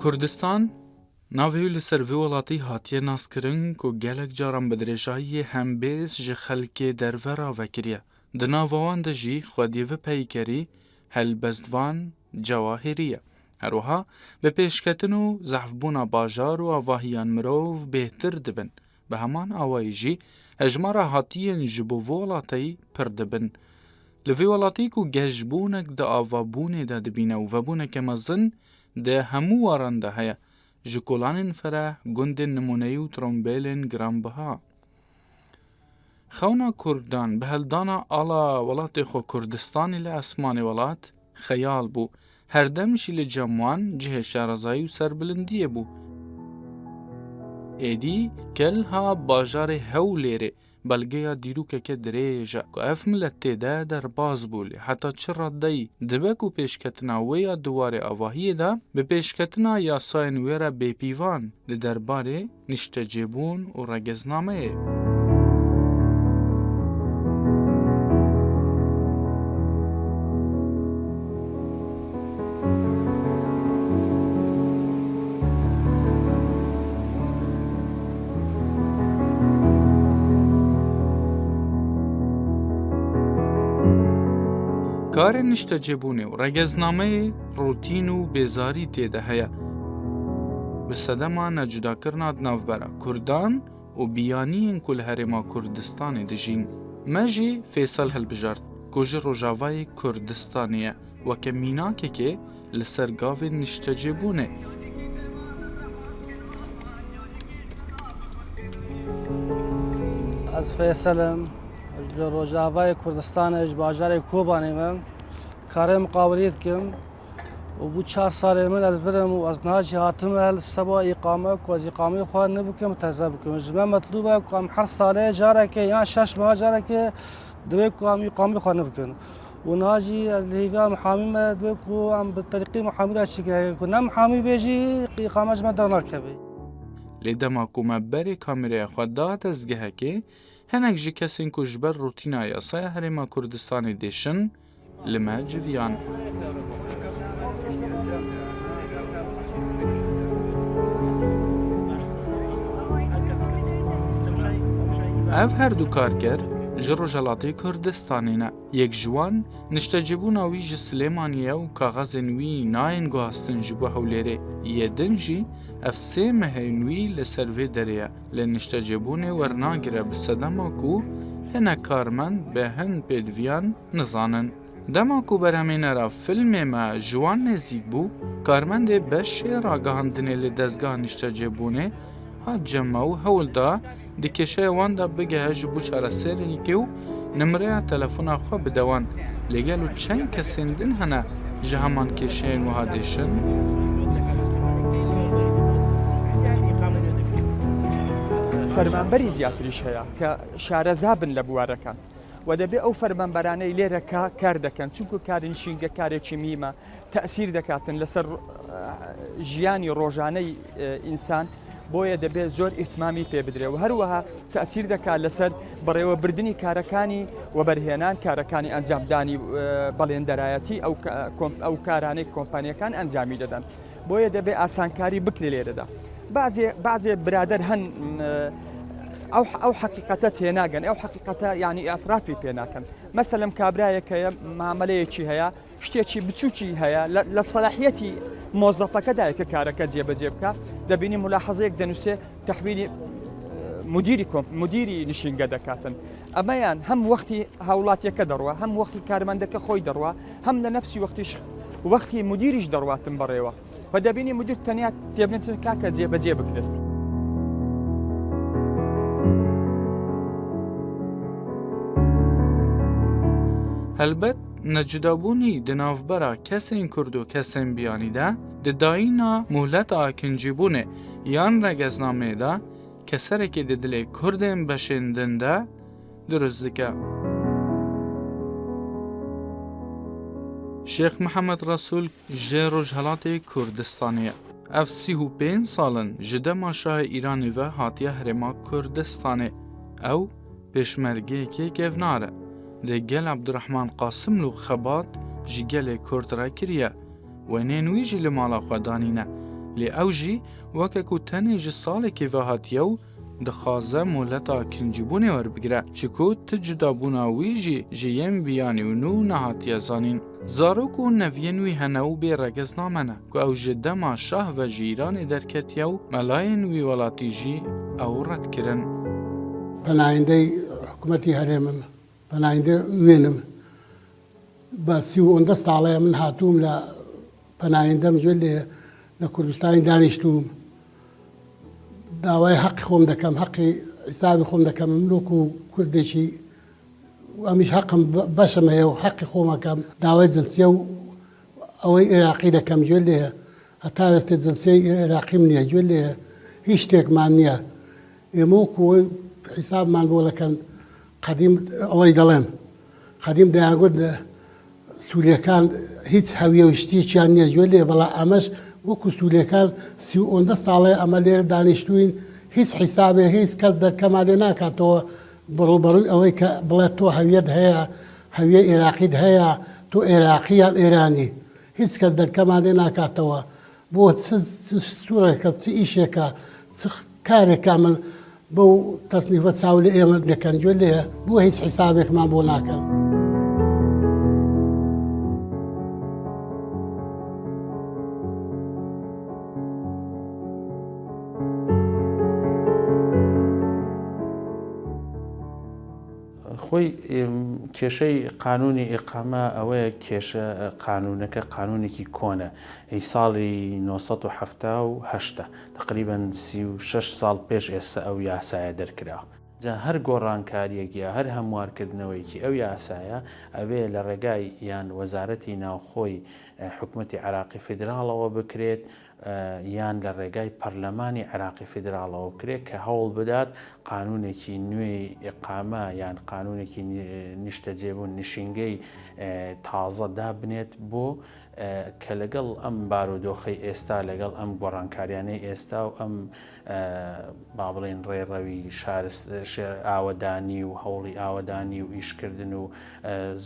کردستان ناوی لسر وی ولاتی هاتیه ناس کرن که گلک جارم بدرجایی هم بیس جه خلک درورا وکریه. دناوان ده جی خودیو پیکری هل بزدوان جواهریه. هروها به پیشکتنو زحفبونا باجار و آواهیان مروف بهتر دبن. به همان آوائی جی هجمارا هاتیین جبو ولاتی پر دبن. لوی ولاتی که گجبونک ده آوابونه ده دبینه و وبونه مزن ده همو وارنده هیا. جکولانین فرح گندن نمونهی و ترمبیلین گرام بها. خونا کردان به هلدانا آلا ولات خو کردستانی لاسمان ولات خیال بو. هر دمشی لجموان جه شارزایی و سربلندیه بو. ایدی کل ها باجار هولیره بلگه دیروکه که دریجه که اف ملت ده در باز بولی حتی چرا دی دبکو پیشکتنا ویا دوار آواهی ده به پیشکتنا یا ساین ویره بیپیوان لدرباره نشتجیبون و رگزنامه. کار نشتجیبونه و رگزنامه روتین و بیزاری تیده هیا. به صدما نجدا کرنا دنافبرا کردان و بیانین کل هرما کردستان دجین. مجی فیصل هلبجارد کج روژاوای کردستانیه و کمیناکه که لسرگاو نشتجیبونه. از فیصلم روژاوای کردستان اجباجار کوبانی من کار مقاولیت کم و بو 4 سال من از برم و از ناجی هاتم اهل سبا اقامه و از اقامه خواه نبکم تزا بکم جمع مطلوبه کام هر ساله جاره که یا 6 ماه جاره که دوی کام اقامه خواه نبکن و ناجی از لحیوه محامی ما دوی که هم بطریقی محامی را چکره کنم محامی بیجی اقامه جمع در ناکبه لیدما کومه بری کامیره خود داد از گه که هنک جی کسین که جبر روتینا یاسای هرما کردستانی دیشن لما جویان. او هر دو کارگر جرو جلاتی کردستانی نه. یک جوان نشتجبون آوی جی سلیمانیه و کاغذ نوی ناین گوهستن جبو حولیره. یه دنجی اف سه مهنوی لسروی دریه. لنشتجبون ورناگره بسدما کو هنه کارمن به هن پیدویان نزانن. دما کو برهمین را فیلم ما جوان نزیک بو کارمن ده بشه راگاهندنه لدزگاه نشتجبونه ها جمع و هول دا دیکشه وان دا بگه هجبو چاره سری که و نمره تلفون خواه بدوان لگلو چند کسیندن هنه جهمان کشین و هادشن فەرمانبەری زیاتریش هەیە کە شارەزابن لە بوارەکان و دەبێ ئەو فەرمانبەرانەی لێرەکە کار دەکەن چونکو کاری نشینگە کارێکی میمە تەئسیر دەکاتن لەسەر ژیانی ڕۆژانەی ئینسان بۆیە دەبێت زۆر ئیحتیمامی پێ بدرێ و هەروەها تەئسیر دەکات لەسەر بەڕێوەبردننی کارەکانی و بەرهێنان کارەکانی ئەنجامدانی بەڵێندەرایەتی ئەو کارانەی کۆمپانیەکان ئەنجامی دەدەن بۆیە دەبێ ئاسانکاری بکرێ لێرەدا بعضێ برادر هەن ئەو حقیقەتە تێناگەن ئەو حقیقەتە یعنی ئەترافی پێ ناکەن مەسەلەم کابرایەکەیە معاملەیەکی هەیە شتێکی بچووکی هەیە لە سەلاحیەتی مۆزەفەکەدایە کە کارەکە جێبەجێ بکە دەبینی ملاحەزەیەک دەنووسێ تەحویلی مدیری نشینگە دەکاتن ئەمەیان هەم وەختی هاوڵاتیەکە دەڕوە هەم وەختی کارمەندەکە خۆی دەڕوە هەم لە نەفسی وەختی مدیریش دەڕواتن بەڕێوە و دەبینی مدیر تەنیا تێبنێتن کاکە جێبەجێ بکرێت هەلبەت نەجودابوونی دناوبەرە کەسین کورد و کەسین بیانیدا ددایینا مهلەت ئاکنجیبوونێ یان ڕێگەزنامەیەدا کەسەرێکی دەدلێ کوردێن بەشێندندا دروست دکە. شیخ محەممەد ڕەسوول ژێ ڕۆژهەڵاتی کوردستانیە. ئەف 35 ساڵن ji dema şahê Îranê ve hatiye herêma Kurdistanê. Ew pêşmergeyekê kevnar e. Lê gel Abdurrahman Qasimlu Xebat ji gelê Kurd re kiriye. Wenên wî jî li mala xwe danîne. لێ ئەو ژی وەکەکو تەنێژی ساڵێکی ڤاهاتیە و دخوازە مۆلەتا کنجیبوونێ وەربگرە چکو ت جودابووناوی ji yên biyanî û nû nehatiye zanîn. Zarok û neviyên wî hene û bê regezna me ne ku ew ji dema şah ve ji Îranê derketiye û melayên wî welatî jî ew red kirin. Penayendê hikûmetî herêmim, penayendê wênim. Bi 30 salê min hatûm li penayendem ji lê li Kurdistanê danîştûm. داوای حەقی خۆم دەکەم حەقی حیسابی خۆم دەکەم لۆکو کوردێکی ئەمیش حەقم بەشم هەیە و حەقی خۆمەکەم داوای جنسیە و ئەوەی عێراقی دەکەم گوێ لێە هەتا وێستێ جنسیەی عێراقیم نییە گوێ لێە هیچ شتێکمان نییە ئێمە وەکو ئەوەی حیسابمان بۆ لەکەن قەدیم ئەوەی دەڵێن قەدیم دەیانگوت سووریەکان هیچ هەویە و شتێکیان نییە گوێ لێ بەڵام ئەمەش وەکو سوولەکان 30 ساڵێ ئەمە لێرە دانیشتوین هیچ حیسابێ هیچ کەس دەرکەمان لێ ناکاتەوە بەڕوبەڕووی ئەوەی کە بڵێت تۆ هەویەت هەیە هەویە عێراقیت هەیە تۆ عێراقی یان ئێرانی هیچ کەس دەرکەمان لێ ناکاتەوە بۆ سوورێکە چ ئیشێکە چ کارێکە من بەو تەسنیفە چاو لە ئێمە دەکەن گوێ لێە بۆ هیچ حیسابێکمان بۆ ناکەن. خۆی کێشەی قانونی ئیقامە ئەوەیە کێشە قانونەکە قانونێکی کۆنە هی ساڵی 1970 تقریبا 36 ساڵ پێش ئێستا ئەو یاسایە دەرکراوە. جا هەر گۆڕانکاریەک یا هەر هەموارکردنەوەیکی ئەو یاسایە ئەوێ لە ڕێگای یان وەزارەتی ناوخۆی حکوومەتی عێراقی فیدراڵەوە بکرێت یان لە ڕێگای پەرلەمانی عێراقی فیدراڵەوە بکرێت کە هەوڵ بدات قانونێکی نوێی ئیقامە یان قانونێکی نیشتەجێبوون نشینگەی تازە دابنێت بۆ کە لەگەڵ ئەم بارودۆخەی ئێستا لەگەڵ ئەم گۆڕانکاریانەی ئێستا و ئەم با بڵێن ڕێڕەوی ئاوەدانی و هەوڵی ئاوەدانی و ئیشکردن و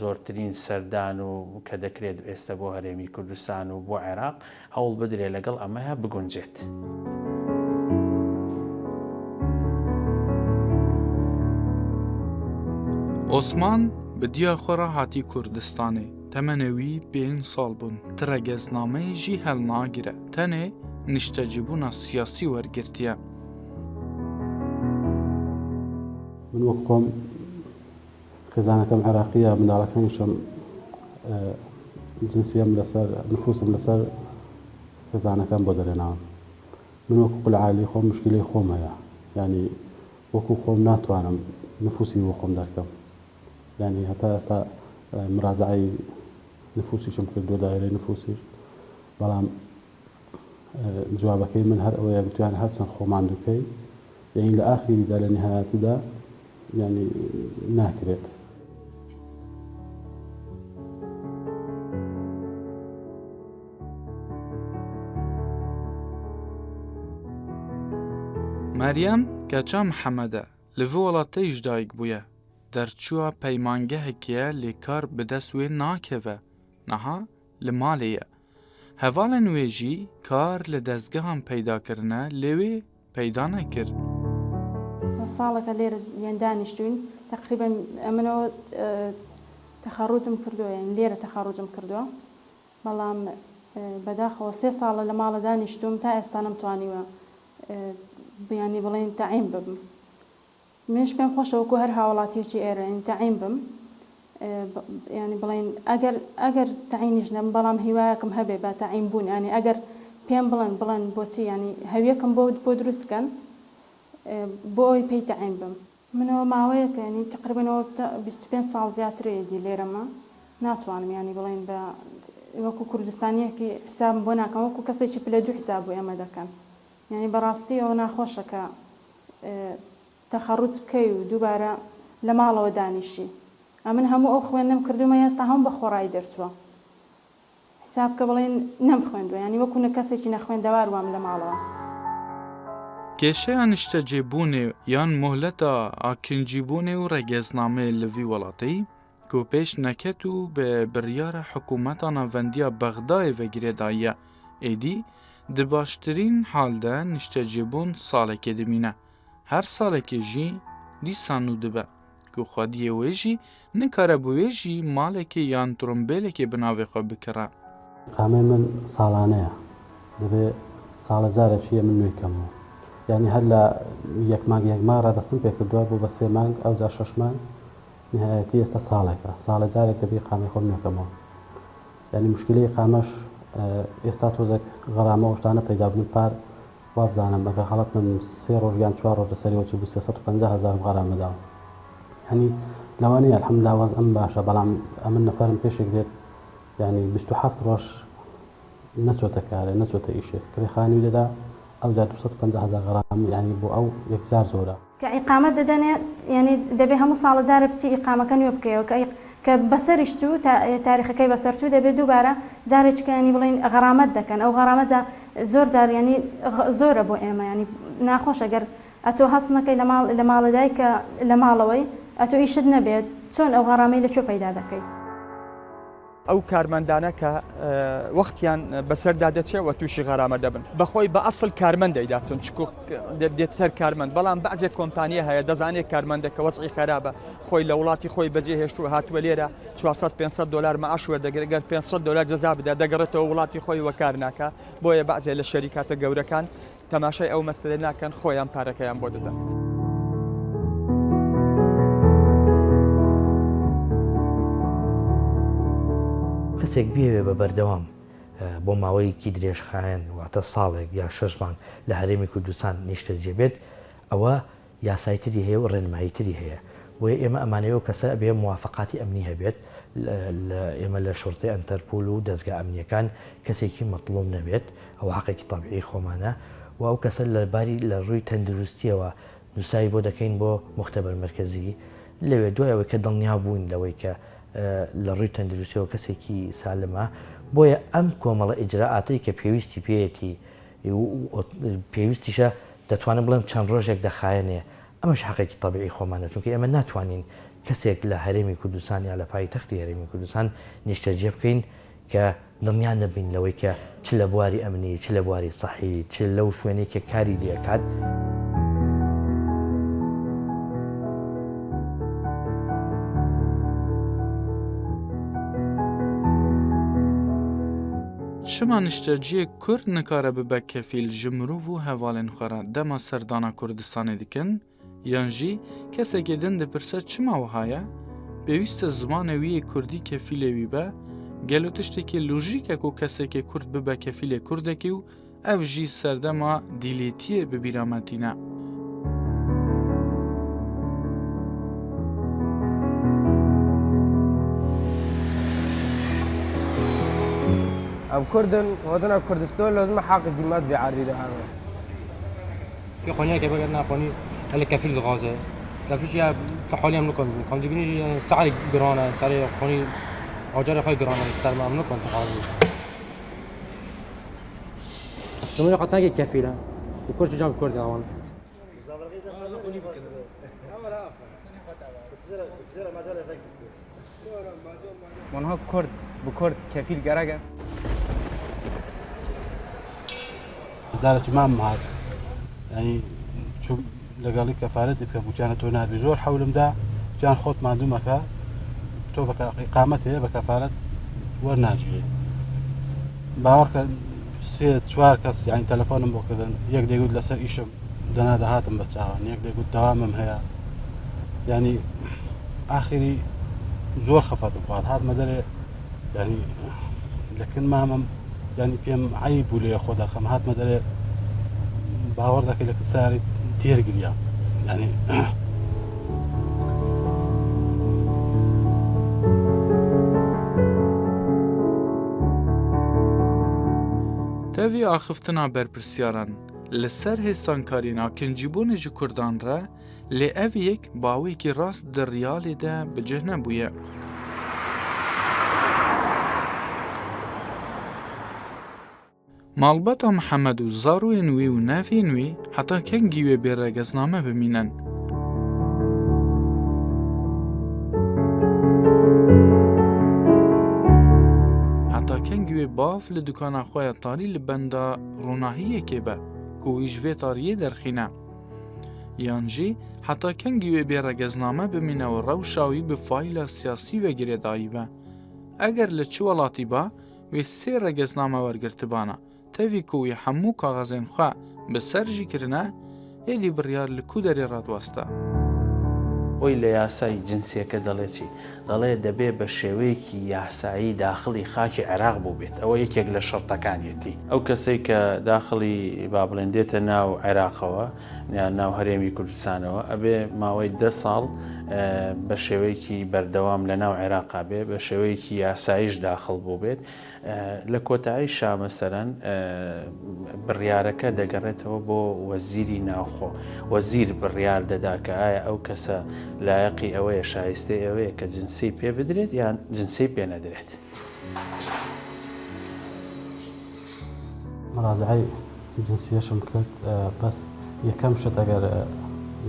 زۆرترین سەردان و کە دەکرێت ئێستا بۆ هەرێمی کوردستان و بۆ عێراق هەوڵ بدرێ لەگەڵ ئەمەیە بگونجێت. Osman bi diya xwe re hatî Kurdistanê temene wî 5 sal bûn ti regeznamayê jî hel nagire tenê niştecîbûna siyasî wergirtiye. من وەک خۆم خێزانەکەم عێراقیە منداڵەکانیشم جنسیم لەسەر نفوسم لەسەر خێزانەکەم بۆ دەرێناون من وەکو قولعالی خۆم مشکلەی خۆم هەیە ینی وەکو خۆم ناتوانم نفوسی بۆ خۆم دەرکەم ینی هەتا ئێستا مراجعەی نفوسیشم کردووە دایرەی نفوسیش بەڵام جوابەکەی من هەر ئەوەیە بتوان هەرچەند خۆمان دووکەی یعنی لە ئاخریدا لە نهایەتیدا یعنی ناکرێت. Meryem Keça Mihemede li vê welatê ji dayîk bûye. Derçûya peymangehekê lê kar bi dest wê nakeve, niha li malê ye. Hevalên wê jî kar li dezgehan peydakirine lê wê peyda nekir. ساڵێکە لێرە دانیشتوین تقریبا ئەمنەوە تەخەڕوجم کردووە یان لێرە تەخەڕوجم کردووە بەڵام بەداخەوە 3 ساڵە لە ماڵە دانیشتوم تا ئێستا نەمتوانیوە بیانی بڵێن تەعین ببم منش پێم خۆشەوەکو هەر هاوڵاتیەکی ئێرە تەعین بم ینی بڵێن ئەگەر تەعینیش نەم بەڵام هیوایەکەم هەبێ بە تەعین بوون ینی ئەگەر پێم بڵێن بۆچی ینی هەویەکەم بۆ دروستکەن بۆ ئەوی پێی تەعین بم منەوە ماوەیەکە ینی تقریبا 25 ساڵ زیاترێدی لێرەمە ناتوانم ینی بڵێن بە وەکو کوردستانیەکی حسابم بۆ ناکەم وەکو کەسێکی پلە دوو حساب بۆ ئێمە دەکەن ینی بەڕاستی ئەوە ناخۆشەکە تەخەڕوج بکەی و دووبارە لە ماڵەوە دانیشی ئەمن هەموو ئەو خوێندنم کردومە ئێستا هەم بە خۆڕایی دەرچووە حساب کە بڵێن نەم خوێندووە ینی وەکو کەسێکی نەخوێندەوار وام لە ماڵەوە. Kêşeya niştecêbûnê yan mohleta akincîbûnê û regeznamayê li vî welatê ku pêş neket û bi biryara hikûmeta navendiya Bexdayê vegirê daye êdî Di baştirîn halde niştecîbûn salekê dimîne. Her salekê jî dîsan nû dibe. Ku xwediyê wê jî nikare bi wê jî malekê yan trombêlekê bi navê xwe bikire. قامەی من ساڵانەیە دەبێ ساڵە جارێکیە من نوێکەمەوە یعنی هەر لە یەک مانگ ڕادستم پێ کردووە بۆ بە 3 مانگ ئەو جا 6 مانگ نهایەتی ئێستا ساڵێکە ساڵە جارێک دەبێ قامی خۆم نوێکەمەوە یعنی مشکلی قامەش ئێستا تۆزێک غەرامە شتانە پەیدابوون پار وابزانم بەکە خەڵەت من 3 ڕۆژ یان 4 ڕۆژ لەسەریەوە بوو 350,000 غەرامەداوە ینی لەوانەیە الحەمدوللا واز ئەم باشە بەڵام ئەمن نەفەرم پێشێک دێت یعنی 27 ڕۆژ نەچۆتە کارێ نەچۆتە ئیشێ کڕێخانی دەدا ئەو جا 250,000 غەرام یعنی بۆ ئەو یەکجار زۆرە کە ئیقامەت دەدەنێ یعنی دەبێ هەموو ساڵە جارە بچی ئیقامەکە نوێ بکەیەوە کە بەسەریش چوو تاریخەکەی بەسەر چوو دەبێت دووبارە جارێکیانی بڵین غەرامەت دەکەن ئەو غەرامەتە زۆر جار ینی زۆرە بۆ ئێمە ینی ناخۆش ئەگەر ئەتۆ هەست نەکەی لە ماڵەدایکە لە ماڵەوەی ئەتۆ ئیشت نەبێت چۆن ئەو غەرامەی لەکوێ پەیدا دەکەیت ئەو کارمەندانە کە وەختیان بەسەردا دەچێت و تووشی غەرامە دەبن بەخۆی بە ئەسڵ کارمەند دەیداتون چکو دێت سەر کارمەند بەڵام بەعزێک کۆمپانیە هەیە دەزانێت کارمەندەکە وەزعی خراپە خۆی لە وڵاتی خۆی بەجێ هێشتووە هاتووە لێرە 400-500 دلار مەعاش وەردەگرێت 500 دلار جەزا بدە دەگەڕێتەوە وڵاتی خۆی وە کار ناکە بۆیە بەعزێ لە شەریکاتە گەورەکان تەماشای ئەو مەسلە ناکەن خۆیان پارەکەیان بۆ دەدەن. کەسێک بێوێ بە بەردەوام بۆ ماوەیەکی درێژخایەن واتە ساڵێک یا 6 مانگ لە هەرێمی کوردستان نیشتە جێبێت ئەوە یاسایتری هەیە و ڕێنماییتری هەیە بۆیە ئێمە ئەمانەوە کەسە بێ موافقاتی ئەمنی هەبێت ئێمە لە شورتەی ئەنتەرپۆل و دەستگا ئەمنیەکان کەسێکی مەطلوب نەبێت ئەو حەقێکی تەبیعی خۆمانە و ئەو کەسە لەباری لە ڕووی تەندروستیەوە نووسایی بۆ دەکەین بۆ مختبەر مرکزی لەوێ دوایەوەی کە دڵنیا بووین لەوەی کە لە ڕووی تەندروستیەوە کەسێکی سالمە بۆیە ئەم کۆمەڵە ئیجراعاتی کە پێویستی پێیەتی پێویستیشە دەتوانم بڵێم چەند ڕۆژێک دەخایەنێ ئەمەش حەقێکی تەبیعی خۆمانە چونکە ئێمە ناتوانین کەسێک لە هەرێمی کوردستان یا لە پایتەختی هەرێمی کوردستان نیشتەجێ بکەین کە دڵنیا نەبین لەوەی کە چ لە بواری ئەمنی چ لە بواری سەحی چ لەو شوێنەی کە کاری لێکات Çima nişteciyê Kurd nikare bibe kefîl ji mirov û hevalên xwe re dema serdana Kurdistanê dikin, yan jî kesekê din dipirse çima wiha ye? Pêwîst e zimanê wî yê Kurdî kefîlê wî be, gelo tiştekî lojîk e ku kesekê Kurd bibe kefîlê Kurdekî û ev jî serdema dîlêtiyê bibîra metîne. أو كردن وطن كردستان لازم حق قيمات بعرض ده هذا. كي خونيا كي بقولنا خوني هلا كفيل الغازة كفيل شيء تحولي أملكون كم تبيني سعر جرانا سعر خوني أجار خاي جرانا سعر ما أملكون تحولي. كمان قطعة كفيلة وكل جام كرد أوان. من ها كرد بكرد كفيل جراجة. دارت مام هاد يعني شو لقالك كفارة بكم وكانت هنا بزور حولم دا كان خوت معدومك تو بك إقامته بكفارة ورناجية باورك سيد شواركس يعني تلفون بكذا يقدر يقول لسر إيش دنا ده هاتم بتشاون يقدر يقول دوامم هي يعني آخري زور خفت بعض هذا مدري يعني لكن ما يعني فيهم عيب ولا خدا خمهات مدري باور ذاك اللي كساري تيرجليا يعني تەوی ئاخفتنا بەرپرسیاران لەسەر هێستانکارینا کنجیبوونی ji Kurdan re lê ev yek bawêkî rast di riyalê de bicih nebûye. Malbata Mihemed û zarokên wî û nevên wî heta kengî wê bêregezname bimînin. Heta kengî wê باف li dukana xwe ya tarî li benda ronahiyekê be ku wî ji vê tariyê derxîne. Yan jî heta kengî wê bê regezname bimîne û rewşa wî bi fayla siyasî ve girêdayî be. Eger li çi welatî ba, wê sê regezname wergirtibana, tevî ku wî hemû kaxezên xwe bi ser jî kirine, êdî biryar li ku derê radweste. ئەوی لە یاسای جنسیەکە دەڵێتی دەڵێ دەبێ بە شێوەیەکی یاسایی داخلی خاکی عێراق بوو بێت ئەوە یەکێک لە شەرتەکانیەتی ئەو کەسەی کە داخلی با بڵێن دێتە ناو عێراقەوە ناو هەرێمی کوردستانەوە ئەبێ ماوەی 10 ساڵ بە شێوەیەکی بەردەوام لە ناو عێراقا بێ بە شێوەیەکی یاساییش داخل بوو بێت لە کۆتایی شا مەسەرەن بڕیارەکە دەگەڕێتەوە بۆ وەزیری ناوخۆ وەزیر بڕیار دەدا کە ئایا ئەو کەسە لایەقی ئەوەیە شایستەی ئەوەیە کە جنسی پێ بدرێت یان جنسی پێ نەدرێت. مراجعەی جنسیەشم کرد بەس یەکەم شت ئەگەر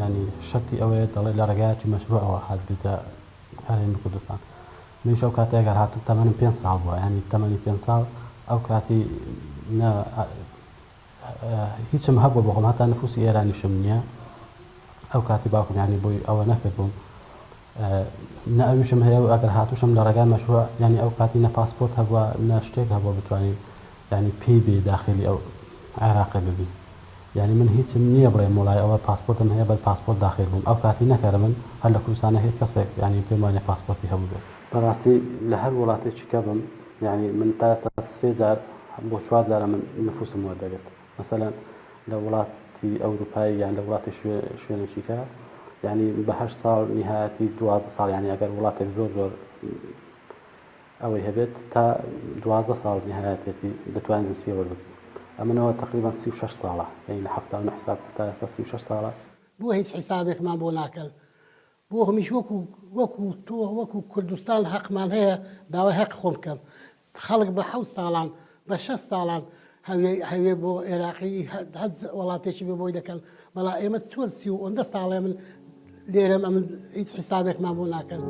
ینی شەرتی ئەوەیە دەڵێ لە ڕێگایەکی مەشروعەوە هات بێتە هەرێمی کوردستان. منیش ئەو کاتێ ئەگەر هاتم تەمەنم 5 ساڵ بووە ینی تەمەنی 5 ساڵ ئەو کاتی هیچم هەبووە بۆ خۆم هەتا نفوسی ئێرانیشم نییە ئەو کاتی باوکم ینی بۆی ئەوە نەکردبووم نە ئەویشم هەیە و ئەگەر هاتوشم لە ڕێگای مەشروع ینی ئەو کاتی نە پاسپۆرت هەبووە نە شتێک هەبووە بتوانین ینی پێی بێ داخلی ئەو عێراقی ببی. یعنی من هیچم نییە بڵێم وڵای ئەوە پاسپۆرتم هەیە بە پاسپۆرت داخل بووم ئەو کاتی نەکەرە من هەر لە کوردستانە هیچ کەسێک ینی پێم وانێ پاسپۆرتی هەبوو بێت. بەڕاستی لە هەر وڵاتێکی کە بم یعنی من تا ئێستا 3 جار بۆ 4 جارە من نفوسم وەردەگرت مثلەن لە وڵاتی ئەوروپایی یان لە وڵاتی شوێنێکی کە یعنی بە 8 ساڵ نهایەتی 12 ساڵ یعنی ئەگەر وڵاتێک زۆر ئەوەی هەبێت تا 12 ساڵ نهایەتێتی دەتوانین جنسی وەربگرین. ئەمنەوە تقریبا 36 ساڵە یعنی لە 79 حساب تا ئێستا 36 ساڵە. بۆ هیچ حیسابێکمان بۆ ناکەن بۆ هەمیش وەکو تۆ وەکو کوردستان حەقمان هەیە داوای حەق خۆم بکەم. خەڵک بە 7 ساڵان بە 6 ساڵان هەوێ بۆ عێراقی هەر وڵاتێکی بێ بۆی دەکەن بەڵام ئێمە 40 ساڵێ من لێرەم ئەمن هیچ حیسابێکمان بۆ ناکەن.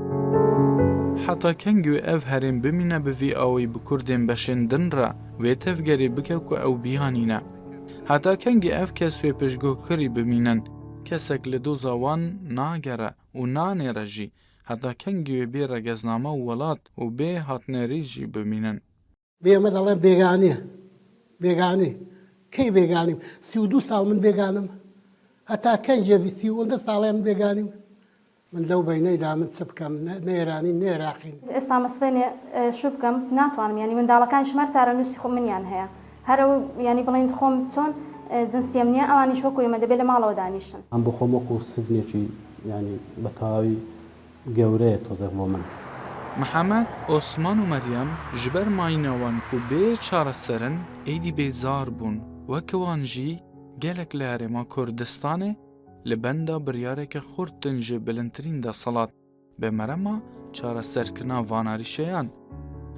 حتا کەنگوێ ئەv هەرێم بمینە بڤی ئەوەی bi Kurdên beşindinre wê tevgerê bike ku ew bîhanîne. Heta kengî ev kes wê piştgokirî bimînin, kesek li doza wan nagere û nanêre jî, heta kengî wê bê regezname û welat û bê hatnerî jî bimînin. Bême deڵێن bêganî bêganî key bêganîm 32 sal min bêganim heta kencê 30 ساڵێ من bêganîm من لەو بەینەیدا من چ بکەم نێرانی نێراقین. ئێستا مەسبێنێ شو بکەم ناتوانم ینی منداڵەکان شمەر چارەنووسی خۆ منیان هەیە هەرە ینی بڵێن خۆم چۆن جنسیەم نییە ئەوانیش وەکو ئێمە دەبێت لە ماڵەوە دانیشن. ئەم بۆ خۆم وەکو سجنێکی ینی بە تەواوی گەورەیە تۆزێک بۆ من. محەممەد ئۆسمان و مەریەم ji ber mayînewan ku bê çareserin êdî bêzar bûn wekwan jî gelek li Herêma Kurdistanê li benda biryareke xurt din ji bilindtirîn desalat bi merema çareserkirina vanarîşeyan.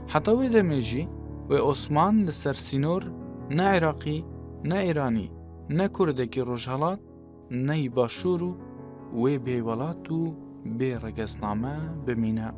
Heta wê demê jî wê Osman li ser sînor ne Iraqî ne Îranî ne Kurdekî Rojhilat neyî başûr û wê bêwelat û bê regezname bimîne.